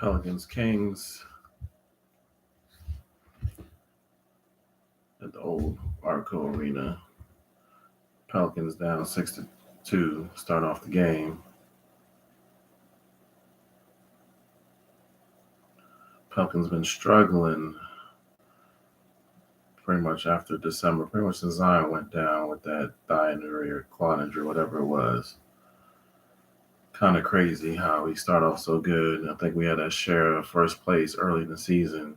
Pelicans Kings at the old Arco Arena. Pelicans down 6-2. Start off the game. Pelicans been struggling pretty much after December, pretty much since Zion went down with that thigh injury or quad injury, whatever it was. Kind of crazy how we start off so good. I think we had a share of first place early in the season.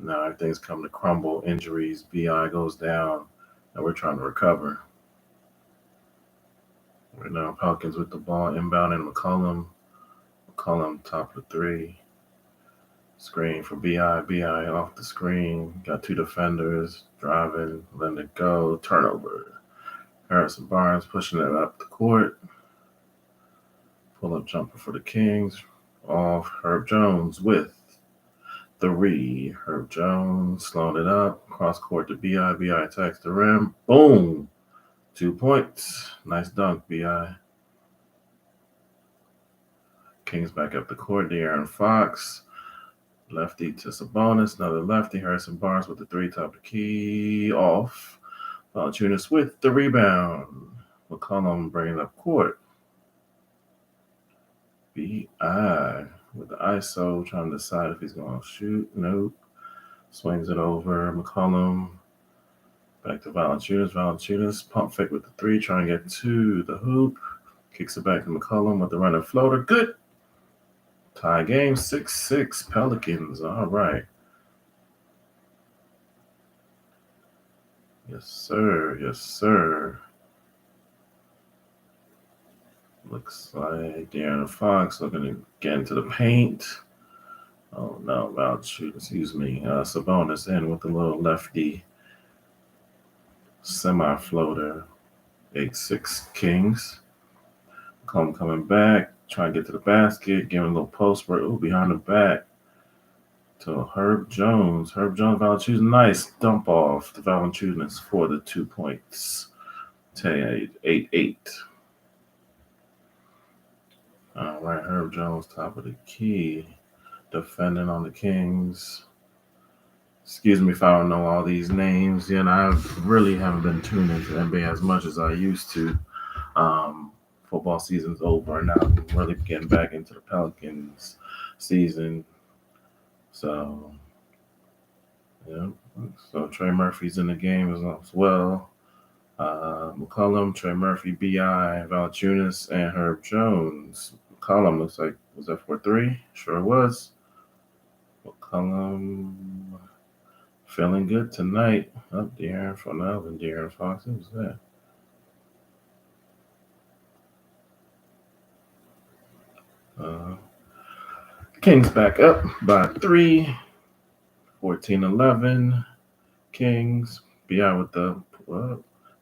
Now everything's come to crumble. Injuries, BI goes down, and we're trying to recover. Right now, Pelicans with the ball inbound and McCollum. McCollum top of the three. Screen for BI. BI off the screen. Got two defenders driving, letting it go. Turnover. Harrison Barnes pushing it up the court. Pull up jumper for the Kings. Off Herb Jones with three. Herb Jones slowing it up. Cross court to BI. BI attacks the rim. Boom. 2 points. Nice dunk, BI. Kings back up the court. De'Aaron Fox. Lefty to Sabonis. Another lefty. Harrison Barnes with the three, top of the key. Off. Valanciunas with the rebound. McCollum bringing up court. BI with the ISO trying to decide if he's going to shoot. Nope. Swings it over. McCollum. Back to Valanciunas. Valanciunas pump fake with the three, trying to get to the hoop. Kicks it back to McCollum with the running floater. Good. Tie game 6-6 Pelicans. All right. Yes, sir. Yes, sir. Looks like De'Aaron Fox looking to get into the paint. Oh, no. Valanciunas, excuse me. Sabonis in with the little lefty semi-floater. 8-6 Kings. Coming back, trying to get to the basket, giving a little post work. Ooh, behind the back to Herb Jones. Herb Jones, Valanciunas, nice dump off to Valanciunas for the 2 points. 8-8. All right, Herb Jones, top of the key, defending on the Kings. Excuse me if I don't know all these names yet. I really haven't been tuned into NBA as much as I used to. Football season's over, and now I'm really getting back into the Pelicans season. So, yeah. So Trey Murphy's in the game as well. McCollum, Trey Murphy, BI, Valanciunas, and Herb Jones. McCollum looks like, was that 4-3? Sure was. McCollum feeling good tonight. Up De'Aaron Fox. Who was that? Kings back up by 3. 14-11. Kings. BI with the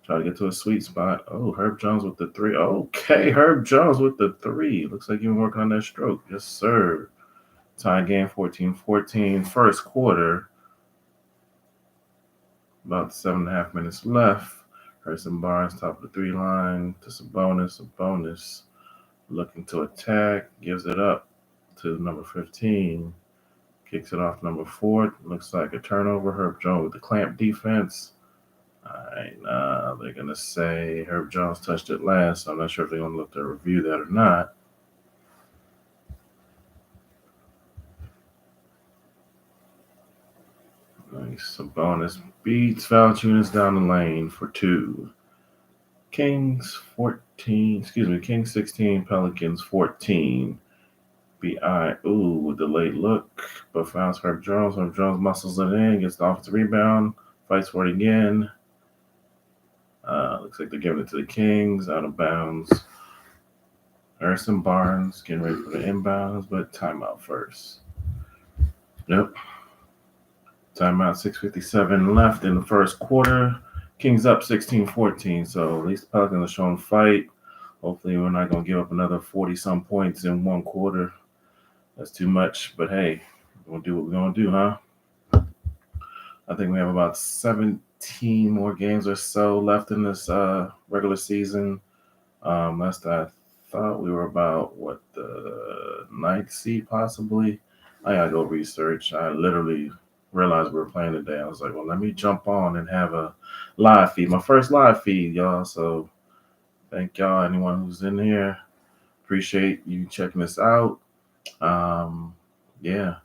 try to get to a sweet spot. Oh, Herb Jones with the 3. Okay, Herb Jones with the 3. Looks like you've been working on that stroke. Yes, sir. Tie game 14-14. First quarter. About 7.5 minutes left. Harrison Barnes, top of the 3 line to Sabonis. Sabonis looking to attack. Gives it up to number 15. Kicks it off number 4. Looks like a turnover. Herb Jones with the clamp defense. They're going to say Herb Jones touched it last. So I'm not sure if they're going to look to review that or not. Nice. Sabonis beats Valanciunas down the lane for 2. Kings 16, Pelicans 14. BI, with the late look, but fouls Herb Jones. Herb Jones muscles it in, gets the offensive rebound, fights for it again. Looks like they're giving it to the Kings, out of bounds. Harrison Barnes getting ready for the inbounds, but timeout first. Yep. Timeout, 6:57 left in the first quarter. Kings up 16-14, so at least the Pelicans are showing fight. Hopefully we're not going to give up another 40-some points in one quarter. That's too much, but hey, we're going to do what we're going to do, huh? I think we have about 17 more games or so left in this regular season. Last I thought we were about, the 9th seed possibly. I gotta go research. I literally realized we were playing today. I was like, well, let me jump on and have a live feed. My first live feed, y'all. So thank y'all, anyone who's in here. Appreciate you checking this out. Um, yeah,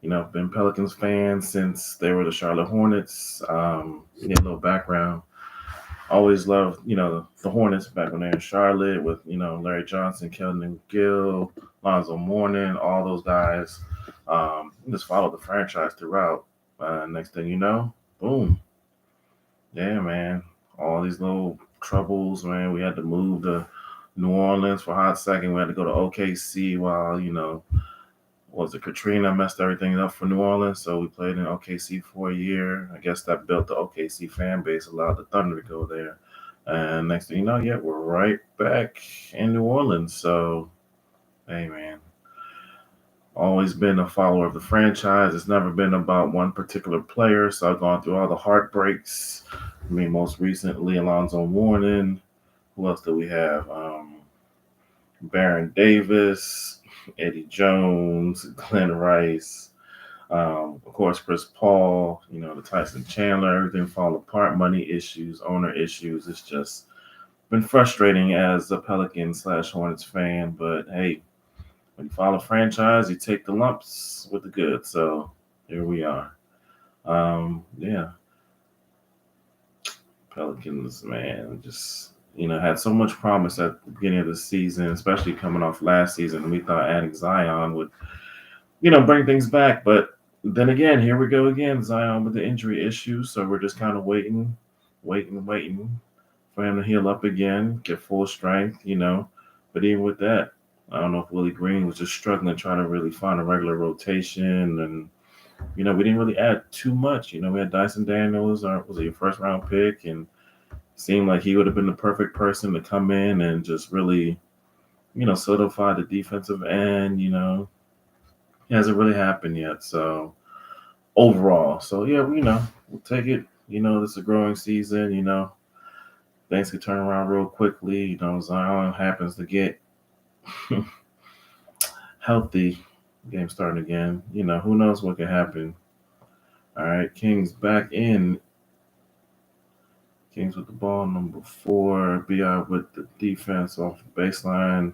been Pelicans fan since they were the Charlotte Hornets. Get a little background. Always loved, the Hornets back when they were in Charlotte with, Larry Johnson, Keldon Gill, Lonzo Mourning, all those guys. Just followed the franchise throughout. Next thing you know, boom. Yeah, man. All these little troubles, man. We had to move to New Orleans for a hot second. We had to go to OKC while, was it Katrina messed everything up for New Orleans, so we played in OKC for a year. I guess that built the OKC fan base, allowed the Thunder to go there. And next thing you know, yeah, we're right back in New Orleans. So, hey, man, always been a follower of the franchise. It's never been about one particular player. So I've gone through all the heartbreaks. I mean, most recently, Alonzo Mourning. Who else do we have? Baron Davis, Eddie Jones, Glenn Rice. Of course, Chris Paul, the Tyson Chandler, everything fall apart, money issues, owner issues. It's just been frustrating as a Pelican/Hornets fan. But hey, when you follow a franchise, you take the lumps with the good. So here we are. Yeah, Pelicans, man, just had so much promise at the beginning of the season, especially coming off last season. We thought adding Zion would bring things back. But then again, here we go again, Zion with the injury issues. So we're just kind of waiting for him to heal up again, get full strength. But even with that, I don't know if Willie Green was just struggling trying to really find a regular rotation. And, we didn't really add too much. We had Dyson Daniels, was it your first round pick? And seemed like he would have been the perfect person to come in and just really, solidify the defensive end. It hasn't really happened yet. So overall, yeah, we'll take it. This is a growing season. Things can turn around real quickly. Zion happens to get healthy. Game starting again. Who knows what can happen. All right, Kings back in. Kings with the ball, number 4. BI with the defense off the baseline.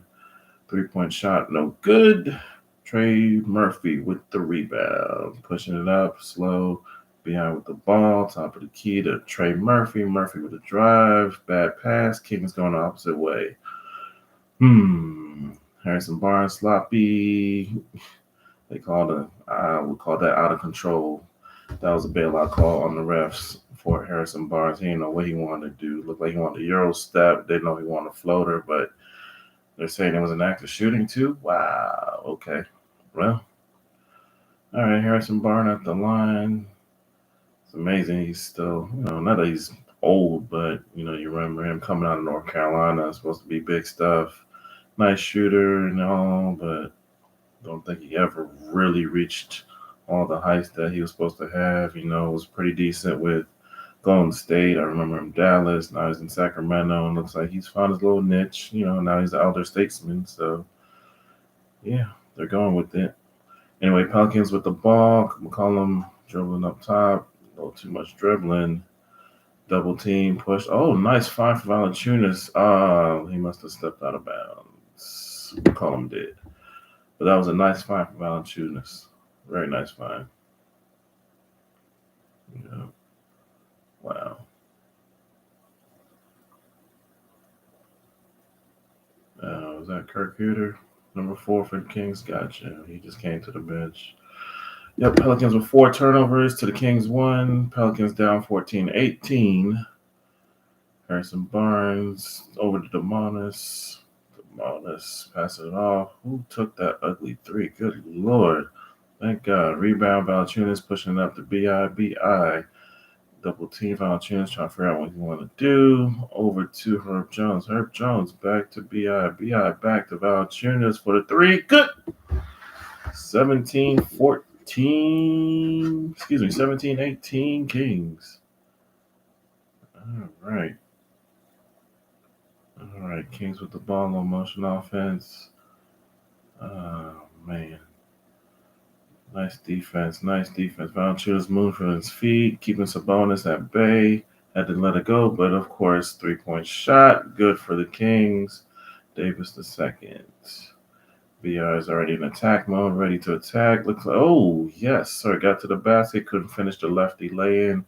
3-point shot, no good. Trey Murphy with the rebound. Pushing it up, slow. BI with the ball, top of the key to Trey Murphy. Murphy with the drive. Bad pass. Kings going the opposite way. Harrison Barnes, sloppy. They called I would call that out of control. That was a bailout call on the refs for Harrison Barnes. He didn't know what he wanted to do. Looked like he wanted a Euro step. Didn't know he wanted a floater, but they're saying it was an act of shooting too. Wow. Okay. Well, all right. Harrison Barnes at the line. It's amazing. He's still, not that he's old, but you remember him coming out of North Carolina. It's supposed to be big stuff. Nice shooter and all, but don't think he ever really reached all the heights that he was supposed to have. Was pretty decent with Golden State. I remember him Dallas. Now he's in Sacramento, and looks like he's found his little niche. Now he's the elder statesman. So, yeah, they're going with it. Anyway, Pelicans with the ball. McCollum dribbling up top. A little too much dribbling. Double team push. Oh, nice find for Valanciunas. He must have stepped out of bounds. McCollum did. But that was a nice find for Valanciunas. Very nice find. Yeah. Wow. Was that Kirk Hooter? Number 4 for the Kings. Gotcha. He just came to the bench. Yep, Pelicans with 4 turnovers to the Kings 1. Pelicans down 14-18. Harrison Barnes over to Demonis. Demonis passing it off. Who took that ugly 3? Good Lord. Thank God. Rebound, Valanciunas pushing it up to BI. Double team Valanciunas trying to figure out what he want to do. Over to Herb Jones. Herb Jones back to BI. BI back to Valanciunas for the 3. Good. 17-14. 17-18 Kings. All right. Kings with the ball on motion offense. Oh, man. Nice defense. Nice defense. Valanciunas moved from his feet, keeping Sabonis at bay. Had to let it go, but of course, 3-point shot. Good for the Kings. Davis the second. BR is already in attack mode, ready to attack. Looks like, oh, yes, sir. Got to the basket, couldn't finish the lefty lay in.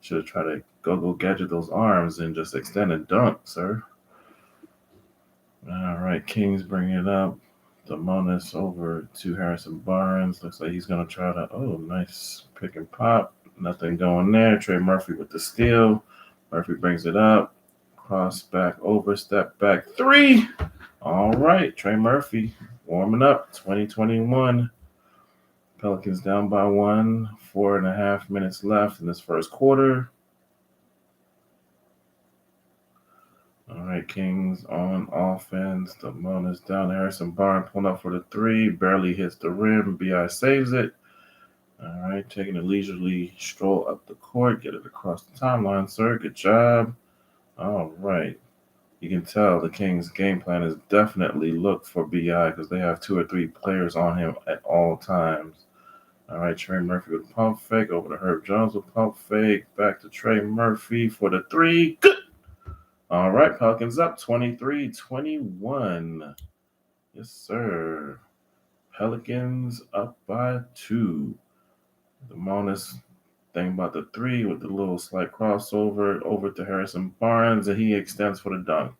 Should have tried to go gadget those arms and just extend a dunk, sir. All right, Kings bring it up. Demonis over to Harrison Barnes. Looks like he's going to try to, oh, nice pick and pop. Nothing going there. Trey Murphy with the steal. Murphy brings it up. Cross back over, step back, three. All right, Trey Murphy warming up 2021. Pelicans down by one. 4.5 minutes left in this first quarter. All right, Kings on offense. Demonis down. Harrison Barnes pulling up for the three. Barely hits the rim. BI saves it. All right, taking a leisurely stroll up the court. Get it across the timeline, sir. Good job. All right. You can tell the Kings' game plan is definitely look for BI because they have 2 or 3 players on him at all times. All right, Trey Murphy with pump fake. Over to Herb Jones with pump fake. Back to Trey Murphy for the three. Good. All right, Pelicans up 23-21. Yes, sir. Pelicans up by 2. The bonus thing about the three with the little slight crossover over to Harrison Barnes, and he extends for the dunk.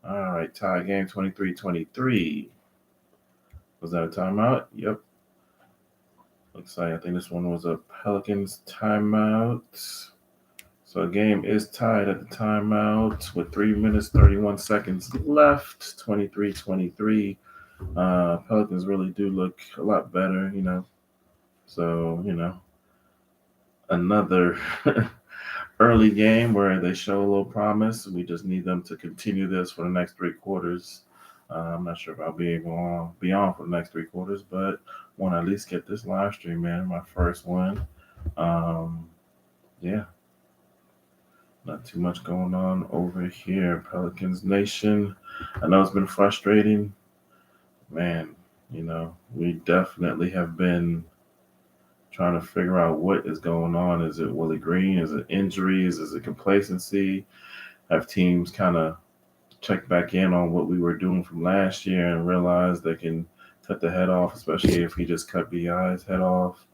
All right, tie game 23-23. Was that a timeout? Yep. Looks like I think this one was a Pelicans timeout. So the game is tied at the timeout with 3 minutes, 31 seconds left, 23-23. Pelicans really do look a lot better, So, another early game where they show a little promise. We just need them to continue this for the next 3 quarters. I'm not sure if I'll be able to be on for the next 3 quarters, but want to at least get this live stream, man. My first one. Yeah. Not too much going on over here, Pelicans Nation. I know it's been frustrating. Man, we definitely have been trying to figure out what is going on. Is it Willie Green? Is it injuries? Is it complacency? Have teams kind of check back in on what we were doing from last year and realize they can cut the head off, especially if he just cut BI's head off.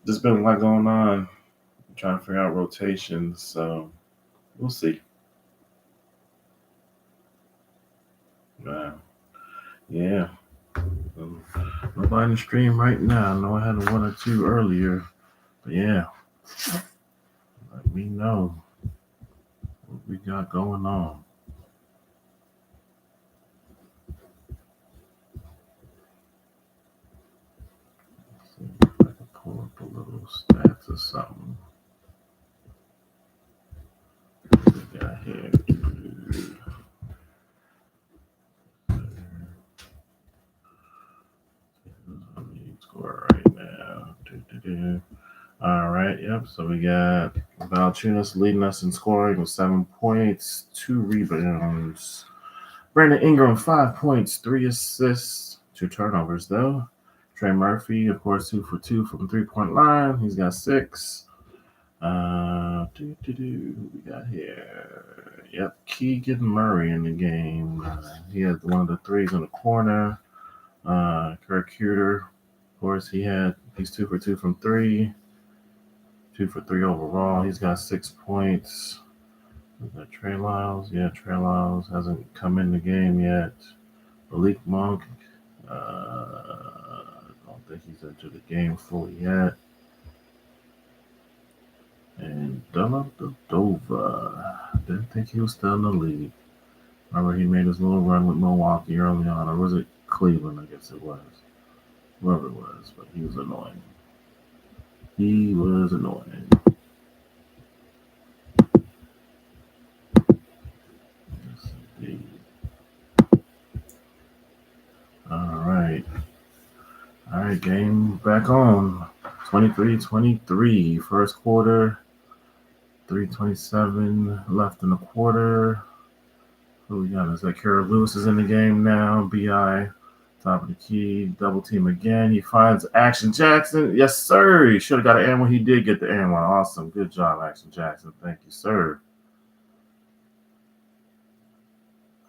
There's been a lot going on. I'm trying to figure out rotations, so we'll see. Yeah. Nobody in the stream right now. I know I had 1 or 2 earlier, but yeah. Let me know what we got going on. Let's see if I can pull up a little stats or something. What we got here? Score right now. All right, yep. So we got Valanciunas leading us in scoring with 7 points, 2 rebounds. Brandon Ingram, 5 points, 3 assists, 2 turnovers, though. Trey Murphy, of course, 2 for 2 from 3-point line. He's got 6. Who we got here? Yep, Keegan Murray in the game. He had one of the threes in the corner. Kirk Cuter, of course, he's 2 for 2 from 3. 2 for 3 overall. He's got 6 points. Is that Trey Lyles? Yeah, Trey Lyles hasn't come in the game yet. Malik Monk, I don't think he's into the game fully yet. And Dellavedova, didn't think he was still in the league. Remember, he made his little run with Milwaukee early on, or was it Cleveland? I guess it was. Whoever it was, but he was annoying. He was annoying. Yes, indeed. All right. Game back on. 23-23. First quarter. 3:27 left in the quarter. Who we got? Is that Kara Lewis is in the game now. BI Top of the key, double team again. He finds Action Jackson. Yes, sir. He should have got an and one. He did get the and one. Awesome. Good job, Action Jackson. Thank you, sir.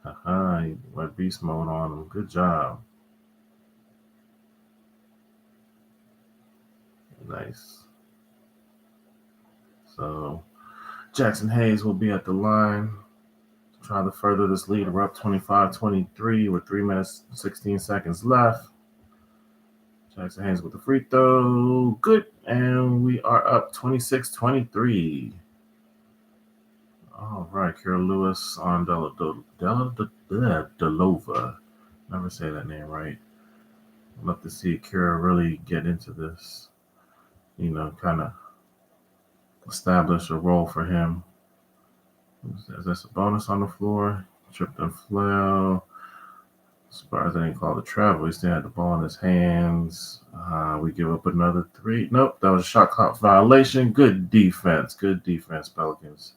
He went beast mode on him. Good job. Nice. So Jackson Hayes will be at the line. Try to further this lead. We're up 25-23 with 3 minutes 16 seconds left. Jackson Hayes with the free throw. Good. And we are up 26-23. All right. Kira Lewis on Delova. Never say that name right. I'd love to see Kira really get into this. Kind of establish a role for him. Is this a bonus on the floor? Tripped and flail. Surprised I didn't call the travel. He still had the ball in his hands. We give up another three. Nope, that was a shot clock violation. Good defense. Pelicans.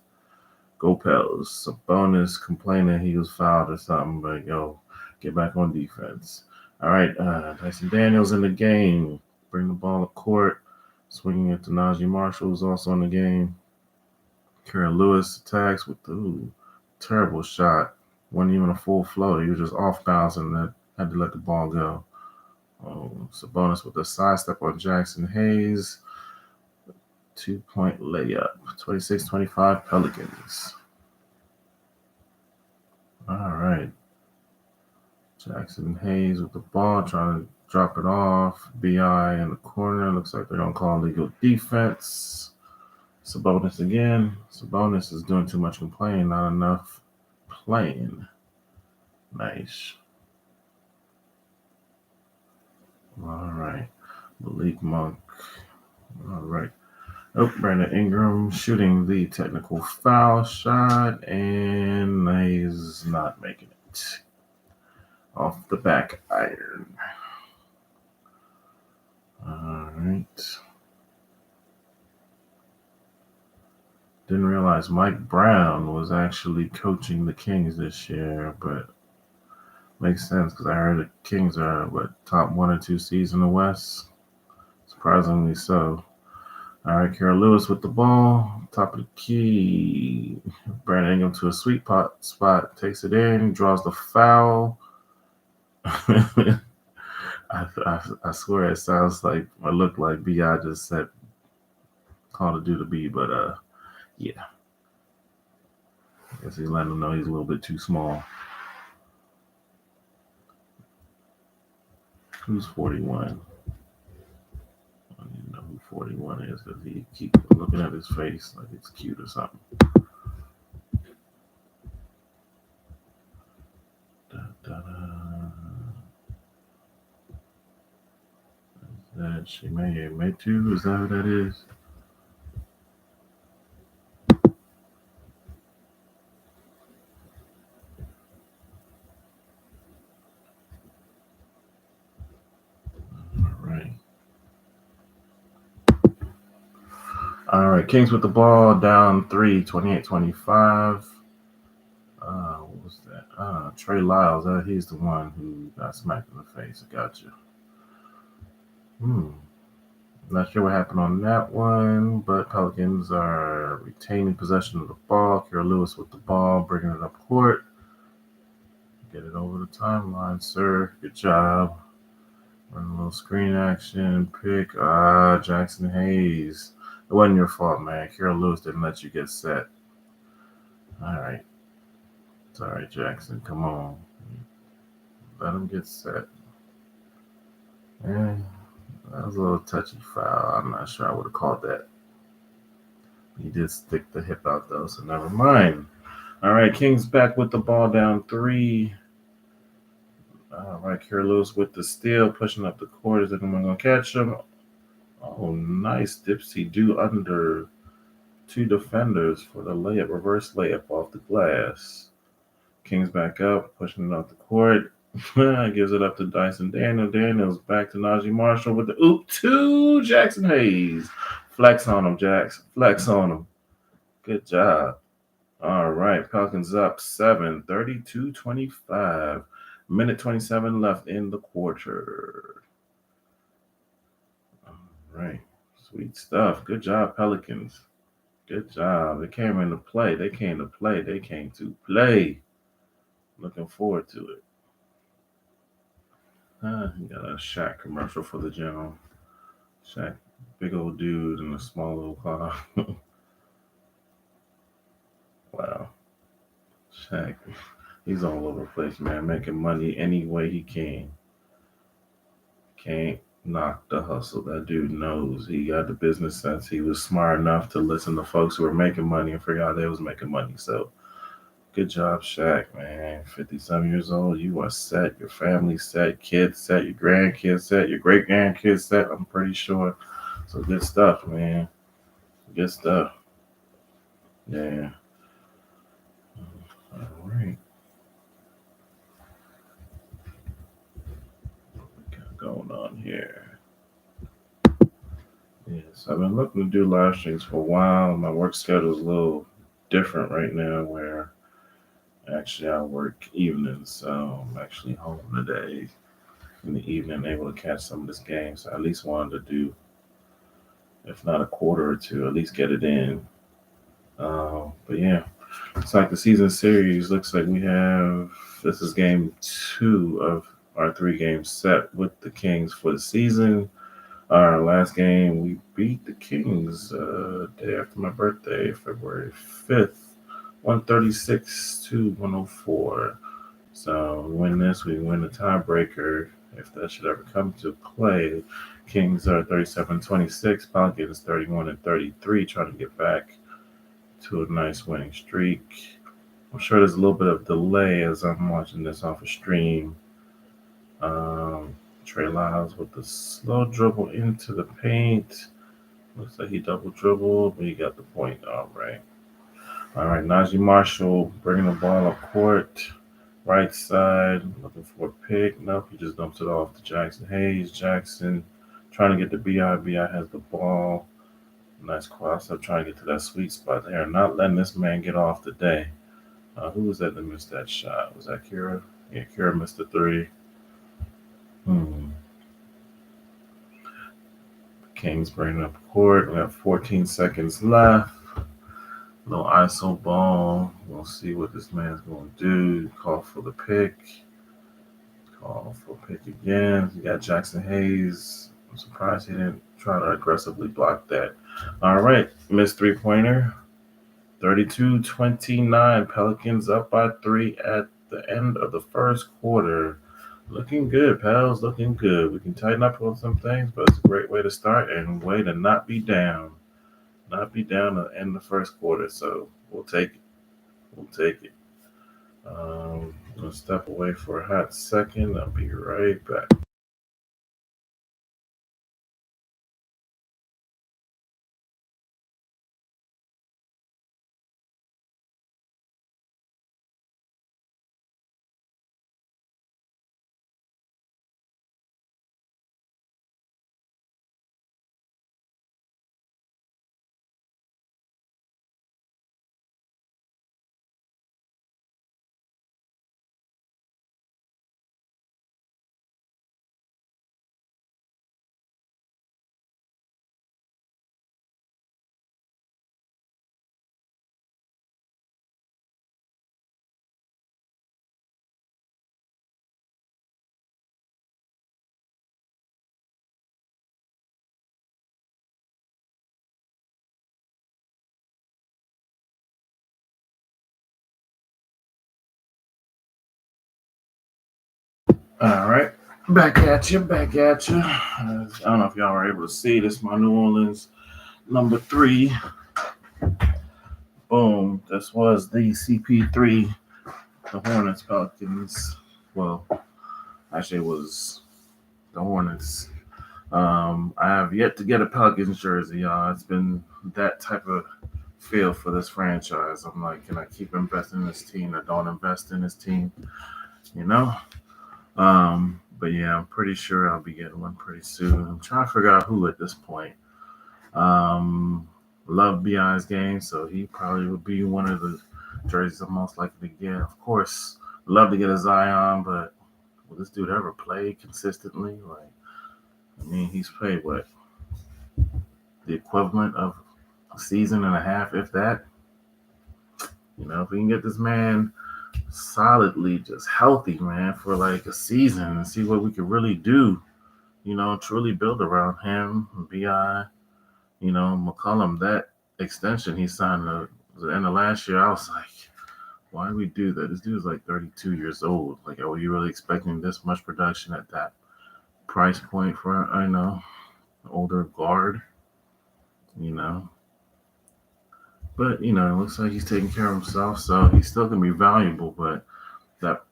Go Pels. Sabonis complaining he was fouled or something, but get back on defense. All right, Dyson Daniels in the game. Bring the ball to court. Swinging it to Najee Marshall, who's also in the game. Kira Lewis attacks with the terrible shot. Wasn't even a full float. He was just off balance and had to let the ball go. Sabonis with a sidestep on Jackson Hayes. 2-point layup. 26-25 Pelicans. All right. Jackson Hayes with the ball, trying to drop it off. BI in the corner. Looks like they're going to call legal defense. Sabonis again. Sabonis is doing too much complaining, not enough playing. Nice. All right. Malik Monk. All right. Brandon Ingram shooting the technical foul shot, and he's not making it. Off the back iron. All right. Didn't realize Mike Brown was actually coaching the Kings this year, but makes sense because I heard the Kings are, top 1 or 2 seeds in the West? Surprisingly so. All right, Kira Lewis with the ball. Top of the key. Brandon Ingram to a sweet spot. Takes it in. Draws the foul. I swear it sounds like, or looked like B.I. just said, called a dude to be, but yeah. I guess he's letting him know he's a little bit too small. Who's 41? I don't even know who 41 is because he keeps looking at his face like it's cute or something. Is that Metu? Is that who that is? All right, Kings with the ball, down 3, 28-25. What was that? Trey Lyles. He's the one who got smacked in the face. I got you. Not sure what happened on that one, but Pelicans are retaining possession of the ball. Kira Lewis with the ball, bringing it up court. Get it over the timeline, sir. Good job. Run a little screen action. Pick. Jackson Hayes. It wasn't your fault, man. Kira Lewis didn't let you get set. All right. It's all right, Jackson. Come on. Let him get set. Yeah, that was a little touchy foul. I'm not sure I would have called that. He did stick the hip out, though, so never mind. All right, Kings back with the ball, down 3. All right, Kira Lewis with the steal, pushing up the court. Is anyone going to catch him? Oh, nice dipsy do under 2 defenders for the layup, reverse layup off the glass. Kings back up, pushing it up the court. Gives it up to Dyson Daniels. Daniels back to Najee Marshall with the oop to Jackson Hayes. Flex on him, Jax. Flex on him. Good job. All right, Pelicans up 7, 32-25. Minute 27 left in the quarter. All right. Sweet stuff. Good job, Pelicans. Good job. They came into play. They came to play. They came to play. Looking forward to it. You got a Shaq commercial for the gym. Shaq, big old dude in a small little car. Wow. Shaq, he's all over the place, man, making money any way he can. Can't knock the hustle. That dude knows. He got the business sense. He was smart enough to listen to folks who were making money and figure out they was making money. So good job, Shaq, man. 50-some years old. You are set. Your family set. Kids set. Your grandkids set. Your great grandkids set. I'm pretty sure. So good stuff, man. Good stuff. Yeah. All right. What we got going on here? Yes, I've been looking to do live streams for a while. My work schedule is a little different right now where actually I work evenings, so I'm actually home today in the evening able to catch some of this game. So I at least wanted to do, if not a quarter or two, at least get it in. But yeah, it's like the season series looks like we have, this is game two of our three games set with the Kings for the season. Our last game, we beat the Kings day after my birthday, February 5th, 136 to 104. So we win this, we win the tiebreaker. If that should ever come to play, Kings are 37-26, Pelicans 31-33, trying to get back to a nice winning streak. I'm sure there's a little bit of delay as I'm watching this off a stream. Um, Trey Lyles with the slow dribble into the paint. Looks like he double dribbled, but he got the point. All right. All right. Najee Marshall bringing the ball up court. Right side. Looking for a pick. Nope. He just dumps it off to Jackson Hayes. Jackson trying to get the BI. BI has the ball. Nice cross up trying to get to that sweet spot there. Not letting this man get off today. Who was that missed that shot? Was that Kira? Yeah, Kira missed the three. Hmm. Kings bringing up court. We have 14 seconds left. No ISO ball. We'll see what this man's going to do. Call for the pick. Call for pick again. You got Jackson Hayes. I'm surprised he didn't try to aggressively block that. All right. Missed three-pointer. 32-29. Pelicans up by 3 at the end of the first quarter. Looking good, pals. Looking good. We can tighten up on some things, but it's a great way to start and way to not be down. Not be down at the end of the first quarter. So we'll take it. We'll take it. I'm going to step away for a hot second. I'll be right back. All right. Back at you. Back at you. I don't know if y'all were able to see this. My New Orleans number 3. Boom. This was the CP3, the Hornets Pelicans. Well, actually, it was the Hornets. I have yet to get a Pelicans jersey, y'all. It's been that type of feel for this franchise. I'm like, can I keep investing in this team or don't invest in this team? You know? But yeah, I'm pretty sure I'll be getting one pretty soon. I'm trying to figure out who at this point. Um, love BI's game, so he probably would be one of the jerseys I'm most likely to get. Of course, love to get a Zion, but will this dude ever play consistently? Like, I mean, he's played what, the equivalent of a season and a half, if that. If we can get this man solidly just healthy, man, for like a season and see what we could really do, truly build around him, Bi, McCollum, that extension he signed at the end of last year, I was like, why do we do that? This dude's like 32 years old. Like, are you really expecting this much production at that price point for, older guard? You know, but it looks like he's taking care of himself, so he's still gonna be valuable. But that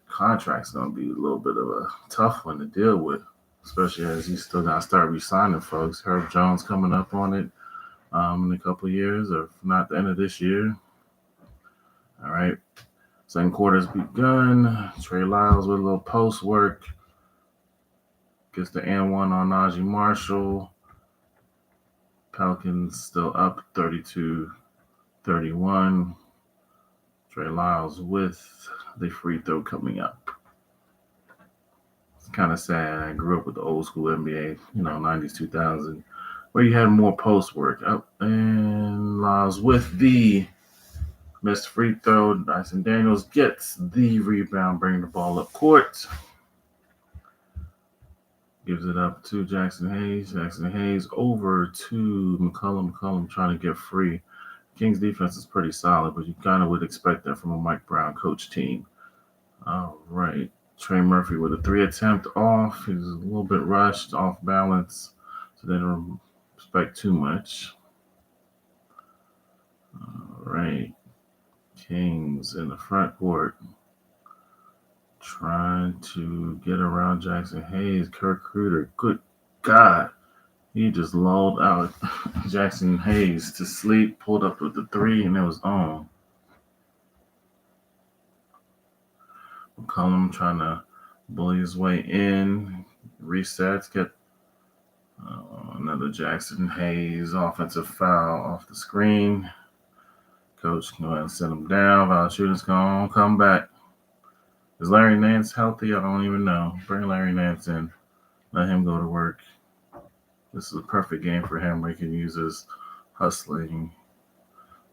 contract's gonna be a little bit of a tough one to deal with, especially as he's still gotta start re-signing folks. Herb Jones coming up on it in a couple of years, or if not the end of this year. All right. Second quarter's begun. Trey Lyles with a little post work. Gets the and one on Najee Marshall. Pelicans still up 32-31. Trey Lyles with the free throw coming up. It's kind of sad. I grew up with the old school NBA, 90s, 2000, where you had more post work. And Lyles with the missed free throw. Dyson Daniels gets the rebound, bringing the ball up court. Gives it up to Jackson Hayes. Jackson Hayes over to McCollum. McCollum trying to get free. Kings defense is pretty solid, but you kind of would expect that from a Mike Brown coach team. All right. Trey Murphy with a 3 attempt off. He's a little bit rushed, off balance, so they don't expect too much. All right. Kings in the front court trying to get around Jackson Hayes. Kirk Kruger, good God. He just lulled out Jackson Hayes to sleep, pulled up with the 3, and it was on. McCollum trying to bully his way in. Resets, get another Jackson Hayes offensive foul off the screen. Coach can go ahead and send him down. While the shooting's going to come back. Is Larry Nance healthy? I don't even know. Bring Larry Nance in. Let him go to work. This is a perfect game for him where he can use his hustling.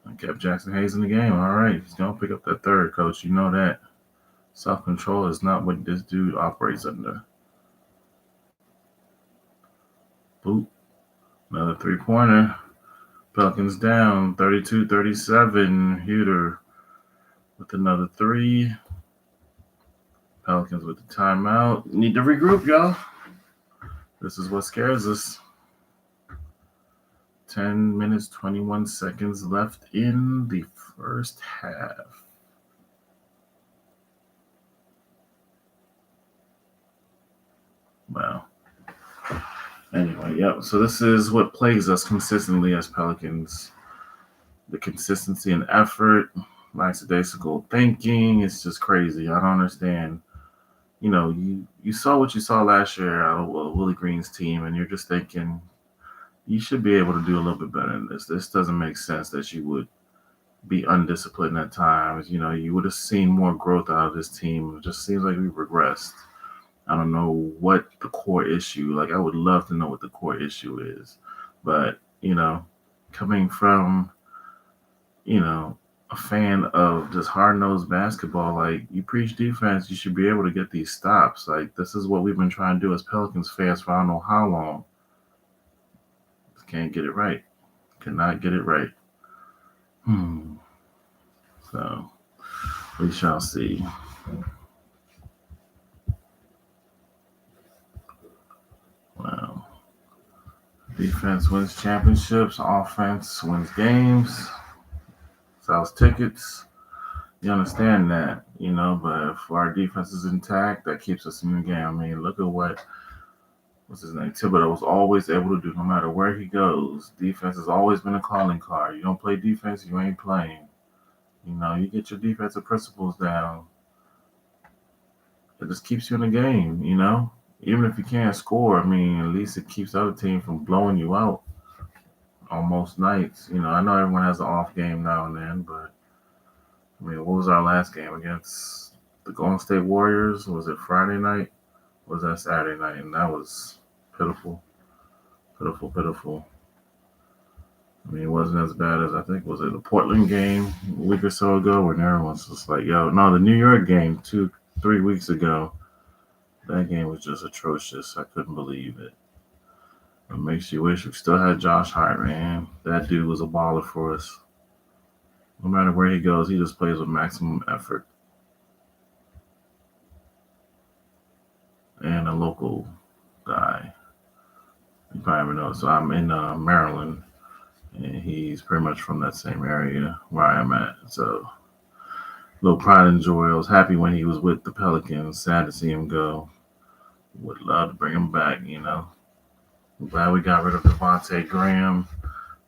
I kept Jackson Hayes in the game. All right. He's going to pick up that third, coach. You know that. Self-control is not what this dude operates under. Boop. Another three-pointer. Pelicans down 32-37. Huter with another 3. Pelicans with the timeout. Need to regroup, y'all. This is what scares us. 10 minutes, 21 seconds left in the first half. Wow. Anyway, yeah. So this is what plagues us consistently as Pelicans. The consistency and effort, lackadaisical thinking. It's just crazy. I don't understand. You saw what you saw last year out of Willie Green's team, and you're just thinking you should be able to do a little bit better than this. This doesn't make sense that you would be undisciplined at times. You would have seen more growth out of this team. It just seems like we've regressed. I don't know what the core issue, like I would love to know what the core issue is. But, coming from, a fan of just hard-nosed basketball, like you preach defense, you should be able to get these stops. Like this is what we've been trying to do as Pelicans fans for I don't know how long. Just can't get it right. Cannot get it right. So we shall see. Wow. Defense wins championships. Offense wins games. Sells tickets. You understand that, but if our defense is intact, that keeps us in the game. I mean, look at what's his name? Thibodeau was always able to do no matter where he goes. Defense has always been a calling card. You don't play defense, you ain't playing. You get your defensive principles down. It just keeps you in the game, Even if you can't score, I mean, at least it keeps the other team from blowing you out on most nights. I know everyone has an off game now and then, but I mean, what was our last game against the Golden State Warriors. Was it Friday night? Or was that Saturday night? And that was pitiful, pitiful, pitiful. I mean, it wasn't as bad as I think was it the Portland game a week or so ago when everyone's just like, "Yo, no, the New York game 3 weeks ago. That game was just atrocious. I couldn't believe it. It makes you wish we still had Josh Hart, man. That dude was a baller for us. No matter where he goes, he just plays with maximum effort. And a local guy. You probably know. So I'm in Maryland, and he's pretty much from that same area where I am at. So little pride and joy. I was happy when he was with the Pelicans. Sad to see him go. Would love to bring him back. I'm glad we got rid of Devontae Graham.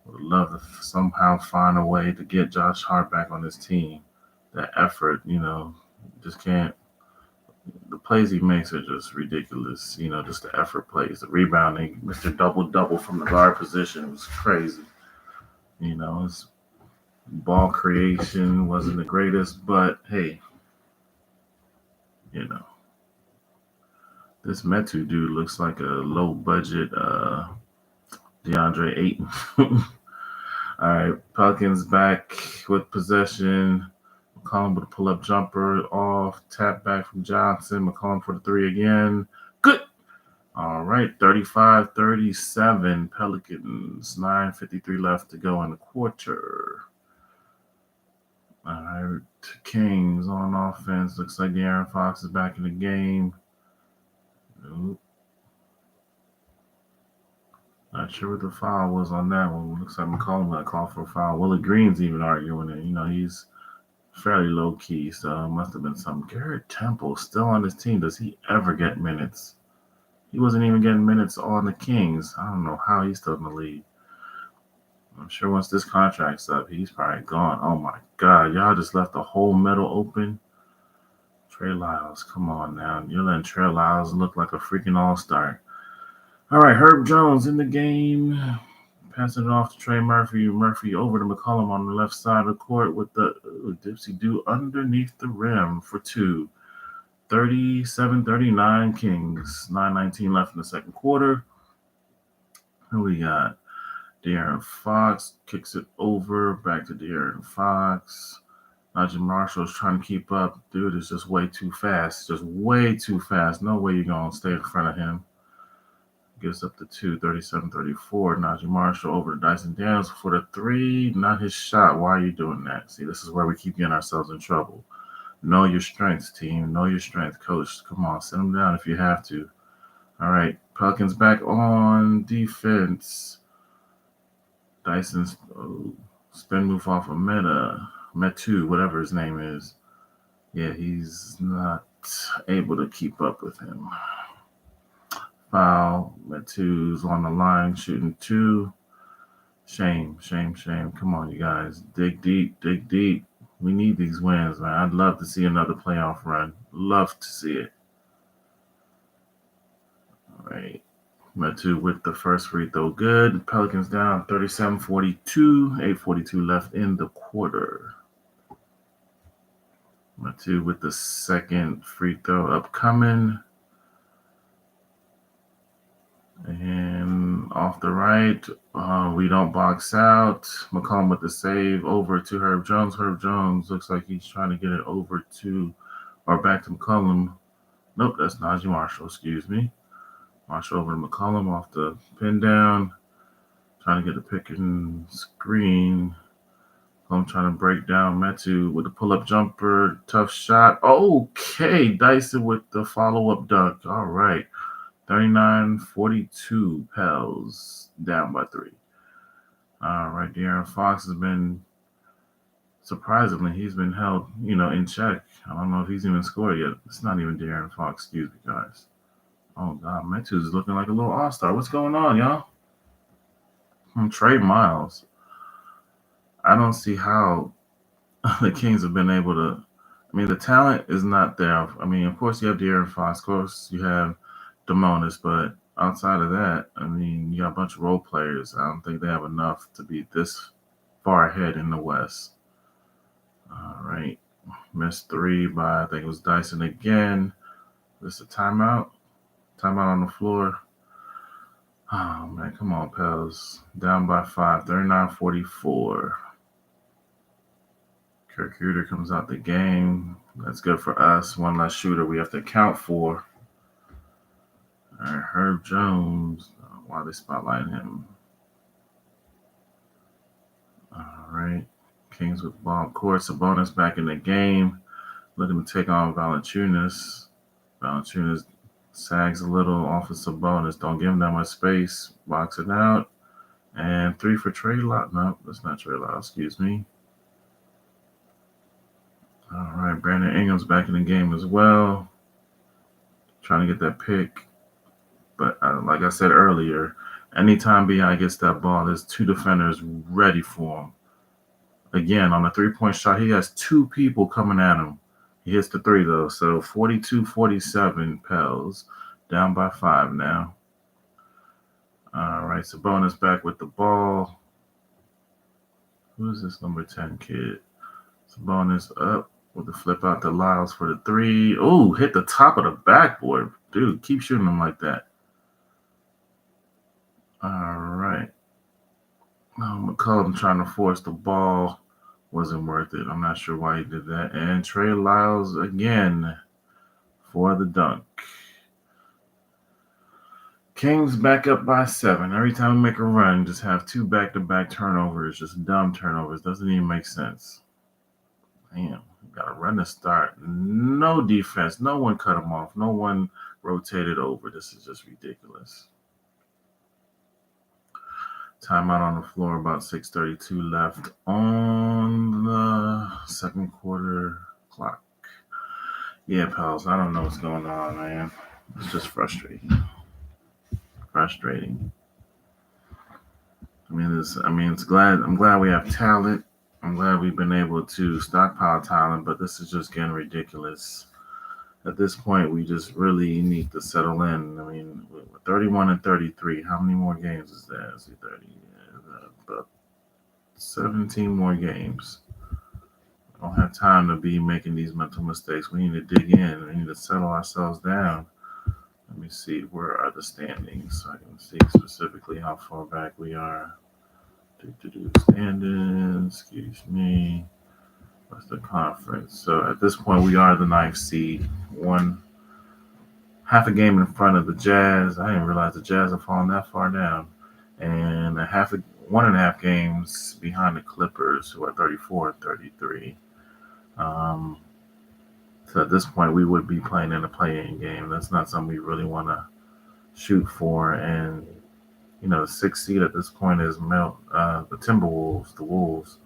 Would love to somehow find a way to get Josh Hart back on this team. That effort, just can't. The plays he makes are just ridiculous. Just the effort plays, the rebounding, Mr. Double Double from the guard position was crazy. His ball creation wasn't the greatest, but hey, you know, this Metu dude looks like a low budget DeAndre Ayton. All right, Pelicans back with possession. McCollum with a pull-up jumper off, tap back from Johnson. McCollum for the three again. Good. All right, 35-37 Pelicans. 9:53 left to go in the quarter. All right, Kings on offense. Looks like De'Aaron Fox is back in the game. Nope. Not sure what the foul was on that one. Looks like McCollum got called for a foul. Willie Green's even arguing it. He's fairly low key, so it must have been something. Garrett Temple still on his team. Does he ever get minutes? He wasn't even getting minutes on the Kings. I don't know how he's still in the league. I'm sure once this contract's up, he's probably gone. Oh my God, y'all just left the whole middle open. Trey Lyles, come on now. You're letting Trey Lyles look like a freaking all-star. All right, Herb Jones in the game. Passing it off to Trey Murphy. Murphy over to McCollum on the left side of the court with the dipsy do underneath the rim for two. 37-39 Kings. 9:19 left in the second quarter. Who we got? De'Aaron Fox kicks it over. Back to De'Aaron Fox. Najee Marshall's trying to keep up. Dude is just way too fast. Just way too fast. No way you're going to stay in front of him. Gives up the 2, 37-34. Najee Marshall over to Dyson Daniels for the three. Not his shot. Why are you doing that? See, this is where we keep getting ourselves in trouble. Know your strengths, team. Know your strength, coach. Come on, send them down if you have to. All right, Pelicans back on defense. Dyson's spin move off of Metu, whatever his name is. Yeah, he's not able to keep up with him. Foul. Metu's on the line shooting two. Shame. Come on, you guys. Dig deep. We need these wins, man. I'd love to see another playoff run. Love to see it. All right. Metu with the first free throw. Good. Pelicans down 37-42. 8:42 left in the quarter. Metu with the second free throw upcoming. And off the right, we don't box out. McCollum with the save over to Herb Jones. Herb Jones looks like he's trying to get it over to, or back to McCollum. Nope, that's Najee Marshall, excuse me. Marshall over to McCollum off the pin down. Trying to get the pick and screen. I'm trying to break down Metu with a pull-up jumper. Tough shot. Okay, Dyson with the follow-up dunk. All right. 39-42 Pels down by 3. All right, De'Aaron Fox has been, surprisingly, he's been held, in check. I don't know if he's even scored yet. It's not even De'Aaron Fox, excuse me, guys. Oh, God, Metu's looking like a little all-star. What's going on, y'all? Trey Miles. I don't see how the Kings have been able to, the talent is not there. Of course, you have De'Aaron Fox. Of course, you have Demonis, but outside of that, you got a bunch of role players. I don't think they have enough to be this far ahead in the West. All right. Missed three by, I think it was Dyson again. This a timeout? Timeout on the floor. Oh, man, come on, Pels. Down by 5, 39-44. Kirk Huter comes out the game. That's good for us. One less shooter we have to account for. All right, Herb Jones. Why they spotlighting him? All right. Kings with ball court. Sabonis back in the game. Looking to take on Valanciunas. Valanciunas sags a little off of Sabonis. Don't give him that much space. Box it out. And 3 for Trey Lot. No, that's not Trey Lot. Excuse me. All right. Brandon Ingram's back in the game as well. Trying to get that pick. But like I said earlier, anytime BI gets that ball, there's 2 defenders ready for him. Again, on a 3-point shot, he has 2 people coming at him. He hits the 3, though. So 42-47 Pels. Down by 5 now. All right, Sabonis back with the ball. Who is this number 10 kid? Sabonis up with the flip out to Lyles for the 3. Oh, hit the top of the backboard. Dude, keep shooting them like that. All right. McCollum trying to force the ball. Wasn't worth it. I'm not sure why he did that. And Trey Lyles again for the dunk. Kings back up by 7. Every time we make a run, just have 2 back-to-back turnovers. Just dumb turnovers. Doesn't even make sense. Damn. Got to run to start. No defense. No one cut him off. No one rotated over. This is just ridiculous. Timeout on the floor, about 6:32 left on the second quarter clock. Yeah, pals, I don't know what's going on, man. It's just frustrating. I'm glad we have talent. I'm glad we've been able to stockpile talent, but this is just getting ridiculous. At this point, we just really need to settle in. I mean, we're 31-33. How many more games is that? Is it 30? About 17 more games. I don't have time to be making these mental mistakes. We need to dig in. We need to settle ourselves down. Let me see, where are the standings so I can see specifically how far back we are. Standings, excuse me. What's the conference? So at this point, we are the 9th seed. Half a game in front of the Jazz. I didn't realize the Jazz have fallen that far down. And 1.5 games behind the Clippers, who are 34-33. So at this point, we would be playing in a play-in game. That's not something we really want to shoot for. And, the 6th seed at this point is the Timberwolves, the Wolves.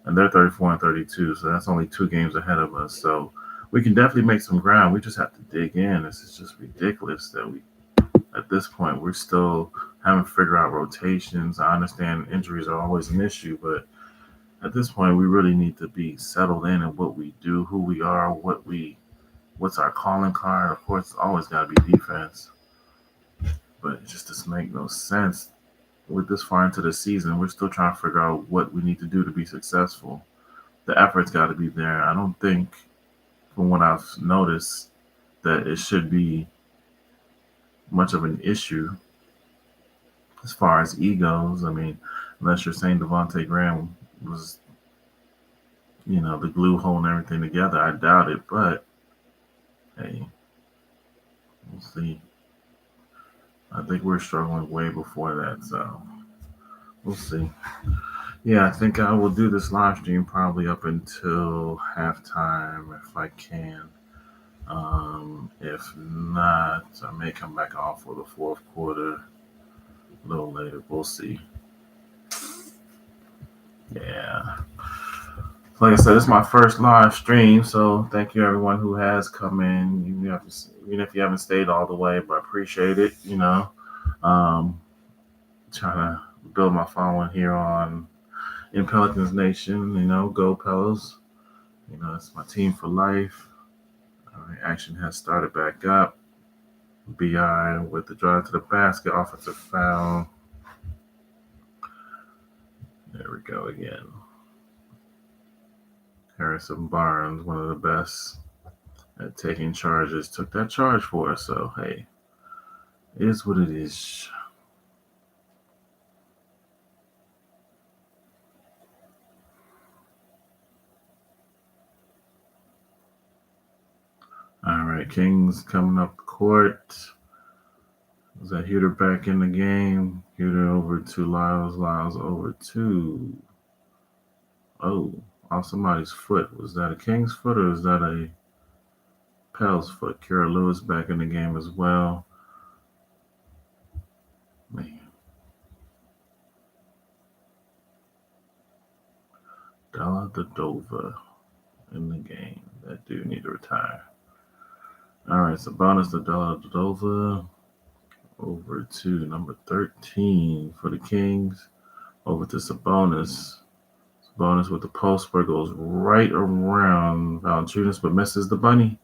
And they're 34-32, so that's only 2 games ahead of us. So we can definitely make some ground. We just have to dig in. This is just ridiculous that at this point, we're still having to figure out rotations. I understand injuries are always an issue, but at this point, we really need to be settled in what we do, who we are, what's our calling card. Of course, it's always got to be defense, but it just doesn't make no sense. With this far into the season, we're still trying to figure out what we need to do to be successful. The effort's got to be there. I don't think, from what I've noticed, that it should be much of an issue as far as egos. I mean, unless you're saying Devontae Graham was, the glue holding everything together, I doubt it. But hey, we'll see. I think we're struggling way before that, so we'll see. Yeah, I think I will do this live stream probably up until halftime if I can. If not, I may come back on for the 4th quarter a little later. We'll see. Yeah. Like I said, it's my first live stream, so thank you everyone who has come in. Even if you haven't stayed all the way, but I appreciate it. Trying to build my following here in Pelicans Nation. Go Pelicans. It's my team for life. Action has started back up. BI with the drive to the basket, offensive foul. There we go again. Harrison Barnes, one of the best at taking charges, took that charge for us. So, hey, it is what it is. All right, Kings coming up the court. Was that Huter back in the game? Huter over to Lyles. Lyles over to. Oh, off somebody's foot. Was that a King's foot or is that a Pels foot? Kira Lewis back in the game as well. Man. Della Dodova in the game. That dude need to retire. All right, so bonus to Della Dodova. Over to number 13 for the Kings. Over to Sabonis. Sabonis with the post where it goes right around Valanciunas, but misses the bunny.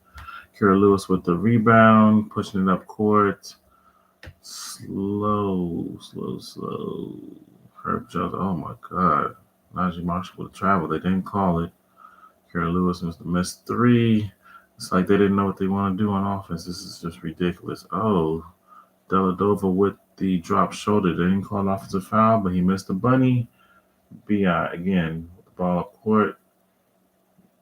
Kira Lewis with the rebound, pushing it up court. Slow. Herb Jones, oh my God. Najee Marshall with a travel. They didn't call it. Kira Lewis must have missed three. It's like they didn't know what they want to do on offense. This is just ridiculous. Oh, Deladova with the drop shoulder. They didn't call an offensive foul, but he missed the bunny. B.I. again with the ball up court.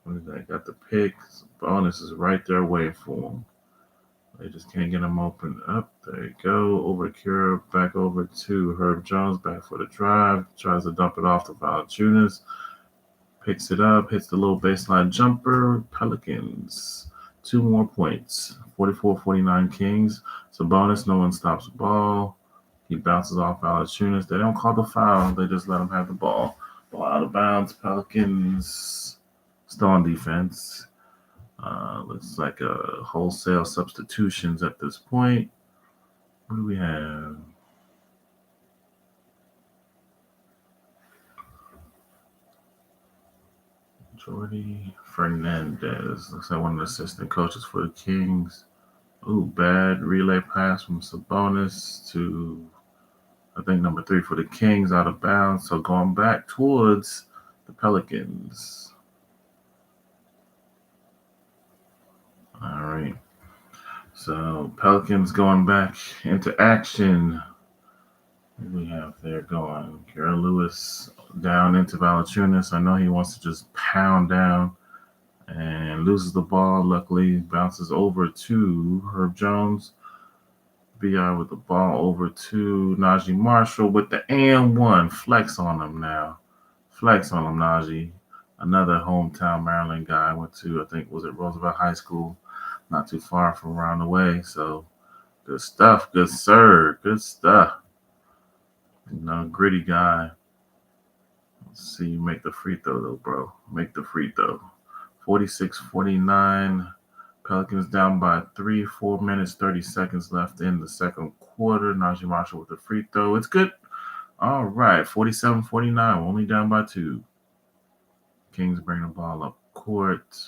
They got the pick. Bonus is right there waiting for him. They just can't get him open up. There you go. Over Kira, back over to Herb Jones, back for the drive. Tries to dump it off to Valanciunas. Picks it up, hits the little baseline jumper. Pelicans, 2 more points. 44-49 Kings. Sabonis, no one stops the ball. He bounces off Valanciunas. They don't call the foul. They just let him have the ball. Ball out of bounds. Pelicans still on defense. Looks like a wholesale substitutions at this point. What do we have? Jordy Fernandez. Looks like one of the assistant coaches for the Kings. Ooh, bad relay pass from Sabonis to, I think, number 3 for the Kings, out of bounds. So going back towards the Pelicans. All right. So Pelicans going back into action. What do we have there going? Kira Lewis down into Valanciunas. I know he wants to just pound down and loses the ball. Luckily, bounces over to Herb Jones. B.I. with the ball over to Najee Marshall with the and one. Flex on him now. Flex on him, Najee. Another hometown Maryland guy. Went to, I think, was it Roosevelt High School? Not too far from around the way. So, good stuff. Good sir. Good stuff. Gritty guy. Let's see you make the free throw, though, bro. Make the free throw. 46-49. Pelicans down by 3, 4 minutes, 30 seconds left in the second quarter. Najee Marshall with the free throw. It's good. All right, 47-49. We're only down by 2. Kings bring the ball up court.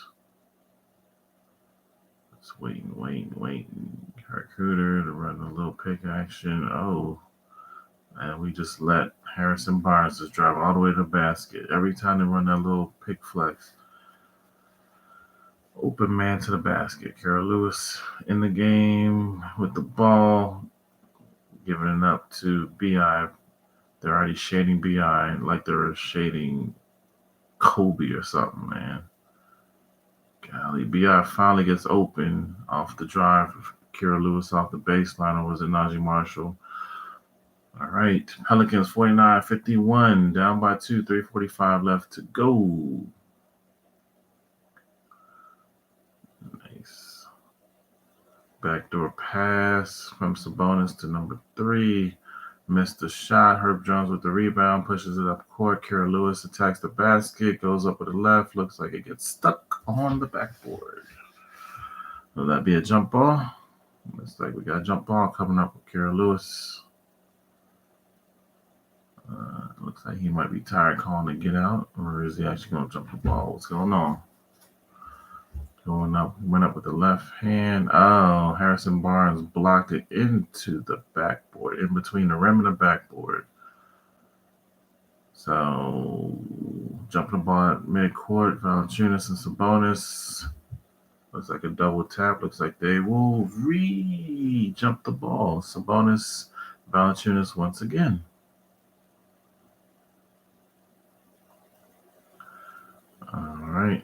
It's waiting. Recruiter to run a little pick action. Oh, and we just let Harrison Barnes just drive all the way to the basket. Every time they run that little pick flex. Open man to the basket. Kira Lewis in the game with the ball, giving it up to B.I. They're already shading B.I. like they're shading Kobe or something, man. Golly, B.I. finally gets open off the drive. Kira Lewis off the baseline, or was it Najee Marshall? All right, Pelicans 49-51, down by 2, 3:45 left to go. Nice. Backdoor pass from Sabonis to number 3. Missed the shot. Herb Jones with the rebound, pushes it up court. Kira Lewis attacks the basket, goes up with the left. Looks like it gets stuck on the backboard. Will that be a jump ball? Looks like we got a jump ball coming up with Kira Lewis. Looks like he might be tired calling to get out, or is he actually going to jump the ball? What's going on? Going up, went up with the left hand. Oh, Harrison Barnes blocked it into the backboard, in between the rim and the backboard. So jumping the ball at midcourt. Valanciunas and Sabonis. Looks like a double tap. Looks like they will jump the ball. Sabonis, Valanciunas once again. All right.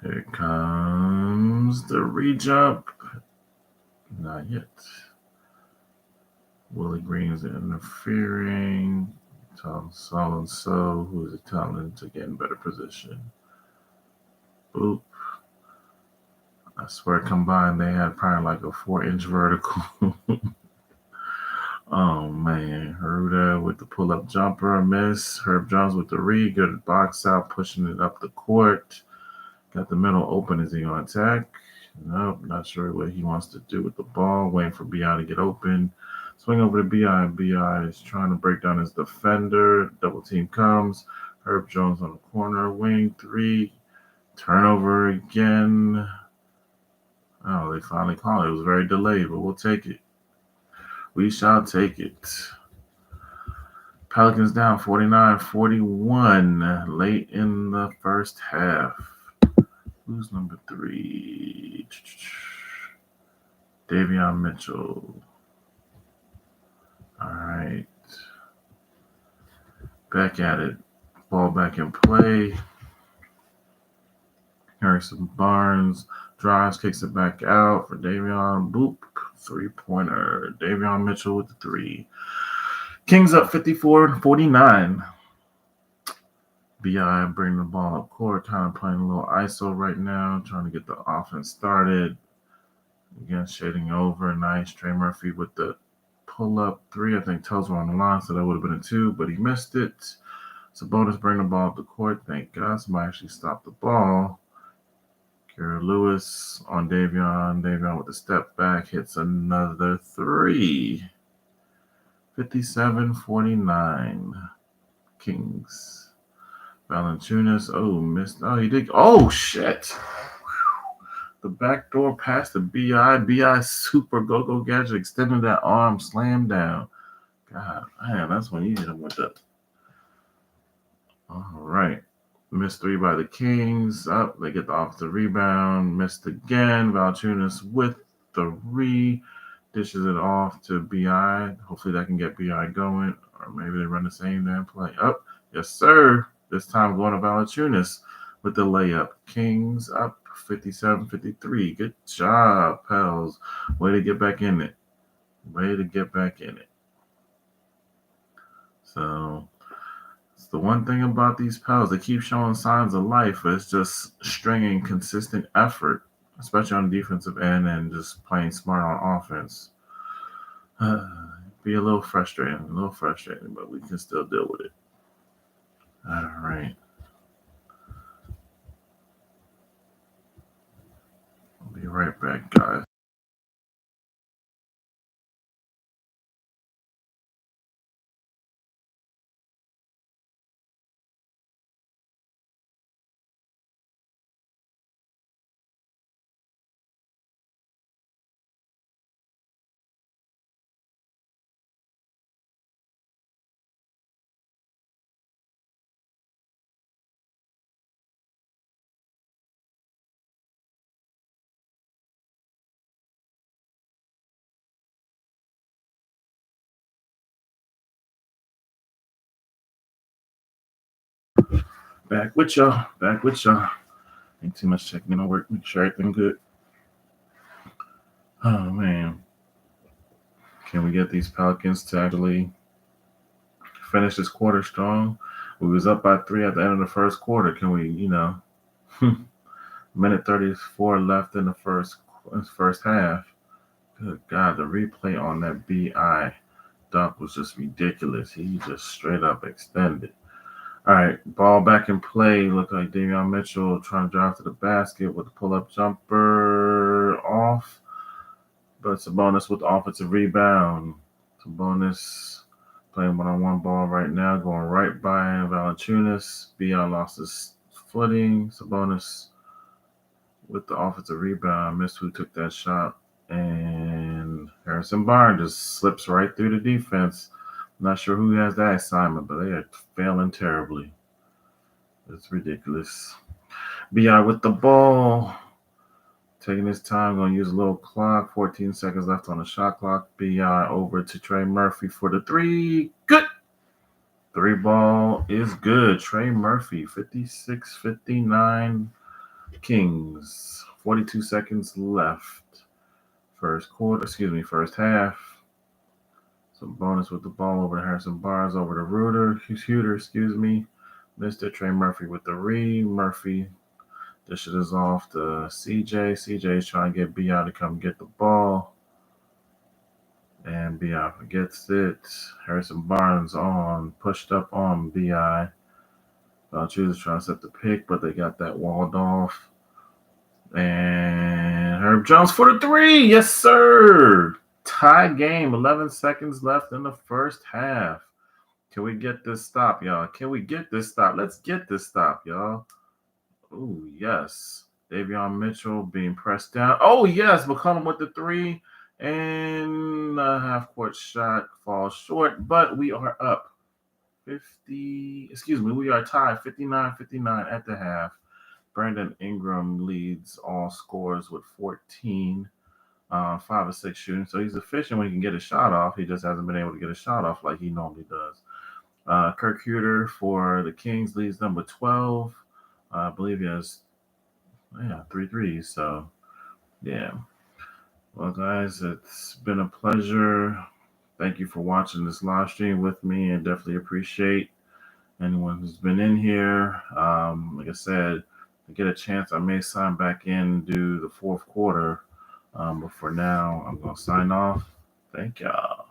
Here comes the re-jump. Not yet. Willie Green's interfering. Tom so who's it telling to get in better position? Boop. I swear combined they had probably like a 4-inch vertical. Oh man. Heruda with the pull-up jumper, miss. Herb Jones with the read, good box out, pushing it up the court. Got the middle open. Is he going to attack? Nope, not sure what he wants to do with the ball. Waiting for BI to get open. Swing over to BI, and BI is trying to break down his defender. Double team comes. Herb Jones on the corner. Wing 3. Turnover again. Oh, they finally called it. It was very delayed, but we'll take it. We shall take it. Pelicans down 49-41 late in the first half. Who's number 3? Davion Mitchell. All right. Back at it. Ball back in play. Harrison Barnes drives, kicks it back out for Davion. Boop. 3-pointer. Davion Mitchell with the 3. Kings up 54-49. BI bringing the ball up court, kind of playing a little ISO right now, trying to get the offense started. Again, shading over. Nice. Trey Murphy with the pull-up 3. I think toes were on the line, so that would have been a 2, but he missed it. Sabonis bring the ball up the court. Thank God somebody actually stopped the ball. Kira Lewis on Davion. Davion with the step back hits another 3. 57-49. Kings. Valanciunas. Oh, missed. Oh, he did. Oh, shit. The backdoor pass to BI. BI super go-go gadget extended that arm, slam down. God, man, that's when you hit him with that. All right. Missed 3 by the Kings. Up, they get the offensive rebound. Missed again. Valanciunas with the dishes it off to BI. Hopefully that can get BI going. Or maybe they run the same damn play. Up. Yes, sir. This time going to Valanciunas with the layup. Kings up 57-53. Good job, Pels. Way to get back in it. So it's the one thing about these Pels. They keep showing signs of life, but it's just stringing consistent effort, especially on the defensive end and just playing smart on offense. Be a little frustrating, but we can still deal with it. All right. I'll be right back, guys. Back with y'all. Ain't too much checking in my work. Make sure everything good. Oh man. Can we get these Pelicans to actually finish this quarter strong? We was up by 3 at the end of the first quarter. Can we, minute 34 left in the first half. Good God, the replay on that BI dunk was just ridiculous. He just straight up extended. All right, ball back in play. Look like Davion Mitchell trying to drive to the basket with a pull-up jumper off. But Sabonis with the offensive rebound. Sabonis playing one-on-one ball right now, going right by Valanciunas. BI lost his footing. Sabonis with the offensive rebound. Missed who took that shot. And Harrison Barnes just slips right through the defense. Not sure who has that assignment, but they are failing terribly. It's ridiculous. BI with the ball. Taking his time, going to use a little clock. 14 seconds left on the shot clock. BI over to Trey Murphy for the three. Good. Three ball is good. Trey Murphy, 56-59 Kings. 42 seconds left. First half. Some bonus with the ball over to Harrison Barnes, over to Shooter, Mr. Trey Murphy with the read. Murphy dishes off to CJ. CJ is trying to get BI to come get the ball. And BI forgets it. Harrison Barnes pushed up on BI. Choose trying to set the pick, but they got that walled off. And Herb Jones for the three. Yes, sir. Tie game. 11 seconds left in the first half. Can we get this stop, y'all? Can we get this stop? Let's get this stop, y'all. Oh, yes. Davion Mitchell being pressed down. Oh, yes. McCollum with the three. And a half-court shot falls short, but we are up. We are tied 59-59 at the half. Brandon Ingram leads all scorers with 14, 5 or 6 shooting. So he's efficient when he can get a shot off. He just hasn't been able to get a shot off like he normally does. Kirk Huter for the Kings leads them with 12. I believe he has 3 threes. So, yeah. Well, guys, it's been a pleasure. Thank you for watching this live stream with me, and definitely appreciate anyone who's been in here. Like I said, to get a chance, I may sign back in, do the fourth quarter. But for now, I'm going to sign off. Thank y'all.